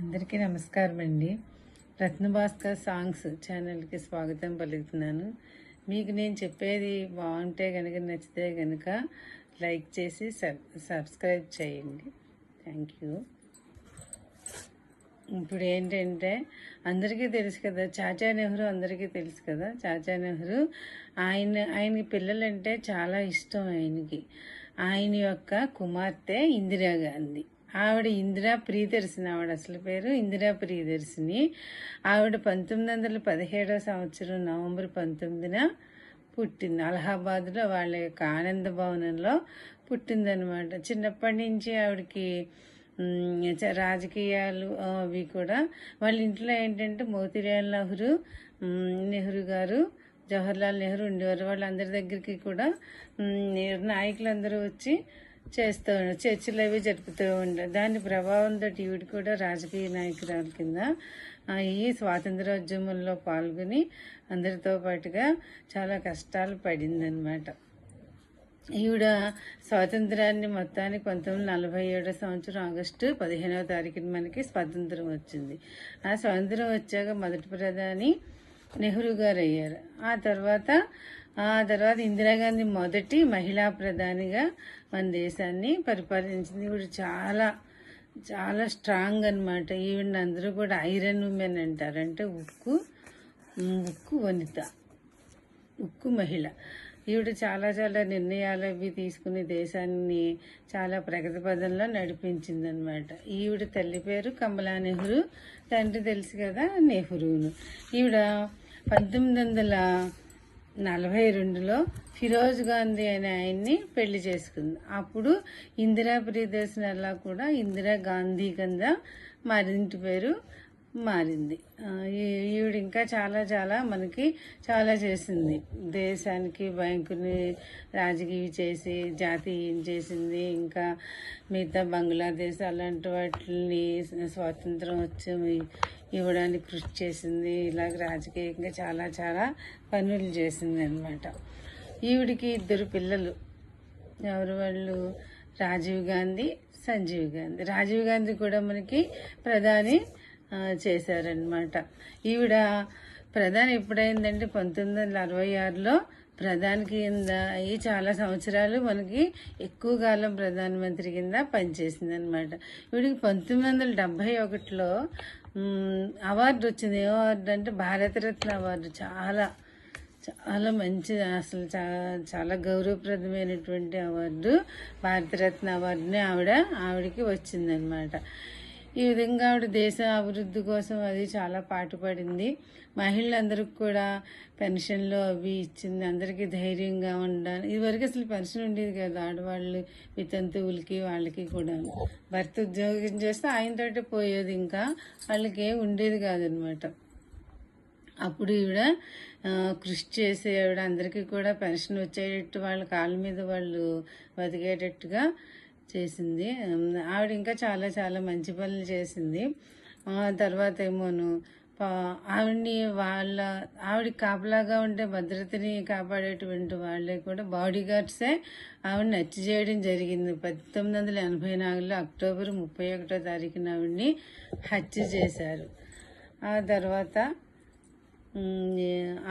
అందరికీ నమస్కారం అండి. రత్నభాస్కర్ సాంగ్స్ ఛానల్కి స్వాగతం పలుకుతున్నాను. మీకు నేను చెప్పేది బాగుంటే కనుక నచ్చితే కనుక లైక్ చేసి సబ్స్క్రైబ్ చేయండి. Thank you. ఇప్పుడు ఏంటంటే అందరికీ తెలుసు కదా, చాచా నెహ్రూ అందరికీ తెలుసు కదా. చాచా నెహ్రూ ఆయనకి పిల్లలంటే చాలా ఇష్టం. ఆయన యొక్క కుమార్తె ఇందిరాగాంధీ. ఆవిడ ఇందిరా ప్రియదర్శిని. ఆవిడ అసలు పేరు ఇందిరా ప్రియదర్శిని. ఆవిడ 1917 సంవత్సరం నవంబర్ 19న పుట్టింది. అలహాబాద్లో వాళ్ళ యొక్క ఆనంద భవనంలో పుట్టిందనమాట. చిన్నప్పటి నుంచి ఆవిడకి రాజకీయాలు అవి కూడా వాళ్ళ ఇంట్లో ఏంటంటే మోతీలాల్ నెహ్రూ గారు, జవహర్లాల్ నెహ్రూ ఉండేవారు. వాళ్ళందరి దగ్గరికి కూడా నాయకులందరూ వచ్చి చర్చలు అవి జరుపుతూ ఉంటారు. దాని ప్రభావంతో ఈవిడ కూడా రాజకీయ నాయకురాల కింద ఈ స్వాతంత్రోద్యమంలో పాల్గొని అందరితో పాటుగా చాలా కష్టాలు పడిందనమాట. ఈవిడ స్వాతంత్రాన్ని మొత్తానికి 1947 సంవత్సరం ఆగస్టు 15వ తారీఖున మనకి స్వాతంత్రం వచ్చింది. ఆ స్వాతంత్రం వచ్చాక మొదటి ప్రధాని నెహ్రూ గారు అయ్యారు. ఆ తర్వాత ఇందిరాగాంధీ మొదటి మహిళా ప్రధానిగా మన దేశాన్ని పరిపాలించింది. ఈవిడ చాలా చాలా స్ట్రాంగ్ అనమాట. ఈవిడ అందరూ కూడా ఐరన్ ఉమెన్ అంటారు. అంటే ఉక్కు వనిత, ఉక్కు మహిళ. ఈవిడ చాలా చాలా నిర్ణయాలు అవి తీసుకుని దేశాన్ని చాలా ప్రగతి పదంలో నడిపించిందనమాట. ఈవిడ తల్లి పేరు కమలా నెహ్రూ, తండ్రి తెలుసు కదా నెహ్రూను. ఈవిడ 1942లో ఫిరోజ్ గాంధీ అనే ఆయన్ని పెళ్లి చేసుకుంది. అప్పుడు ఇందిరా ప్రియదర్శిని అలా కూడా ఇందిరా గాంధీ కింద మరింటి పేరు మారింది. ఈవిడ ఇంకా చాలా చాలా మనకి చాలా చేసింది. దేశానికి బ్యాంకుని రాజకీయ చేసి జాతీయం చేసింది. ఇంకా మిగతా బంగ్లాదేశ్ అలాంటి వాటిని స్వాతంత్రం వచ్చి ఇవ్వడానికి కృషి చేసింది. ఇలాగ రాజకీయంగా చాలా చాలా పనులు చేసింది అనమాట. ఈవిడికి 2 పిల్లలు. ఎవరు వాళ్ళు? రాజీవ్ గాంధీ, సంజీవ్ గాంధీ. రాజీవ్ గాంధీ కూడా మనకి ప్రధాని చేశారనమాట. ఈవిడ ప్రధాని ఎప్పుడైందంటే 1966లో ప్రధాని కింద అయ్యి చాలా సంవత్సరాలు మనకి ఎక్కువ కాలం ప్రధానమంత్రి కింద పనిచేసిందనమాట. ఈవిడికి 1971లో అవార్డు వచ్చింది. ఏ అవార్డు అంటే భారతరత్న అవార్డు. చాలా చాలా మంచిది, అసలు చాలా గౌరవప్రదమైనటువంటి అవార్డు. భారతరత్న అవార్డుని ఆవిడకి వచ్చిందనమాట. ఈ విధంగా ఆవిడ దేశ అభివృద్ధి కోసం అది చాలా పాటుపడింది. మహిళలందరికి కూడా పెన్షన్లు అవి ఇచ్చింది. అందరికీ ధైర్యంగా ఉండాలి. ఇదివరకు అసలు పెన్షన్ ఉండేది కదా ఆడవాళ్ళు వితంతువులకి వాళ్ళకి కూడా. భర్త ఉద్యోగం చేస్తే ఆయనతోటి పోయేది, ఇంకా వాళ్ళకి ఏం ఉండేది కాదనమాట. అప్పుడు ఈవిడ కృషి చేసి ఆవిడ అందరికీ కూడా పెన్షన్ వచ్చేటట్టు వాళ్ళ కాళ్ళ మీద వాళ్ళు బతికేటట్టుగా చేసింది. ఆవిడ ఇంకా చాలా చాలా మంచి పనులు చేసింది. తర్వాత ఏమోను ఆవిడకి కాపలాగా ఉండే భద్రతని కాపాడేటువంటి వాళ్ళే కూడా బాడీ గార్డ్సే ఆవిడని హత్య చేయడం జరిగింది. 1984లో అక్టోబర్ 31వ తారీఖున ఆవిడని హత్య చేశారు. ఆ తర్వాత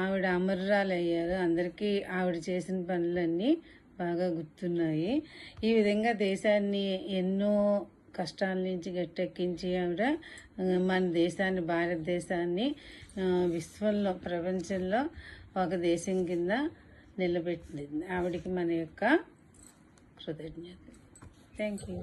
ఆవిడ అమరురాలయ్యారు. అందరికీ ఆవిడ చేసిన పనులన్నీ బాగా గుర్తున్నాయి. ఈ విధంగా దేశాన్ని ఎన్నో కష్టాల నుంచి గట్టెక్కించి ఆవిడ మన దేశాన్ని, భారతదేశాన్ని విశ్వంలో, ప్రపంచంలో ఒక దేశం కింద నిలబెట్టింది. ఆవిడకి మన యొక్క కృతజ్ఞత. Thank you.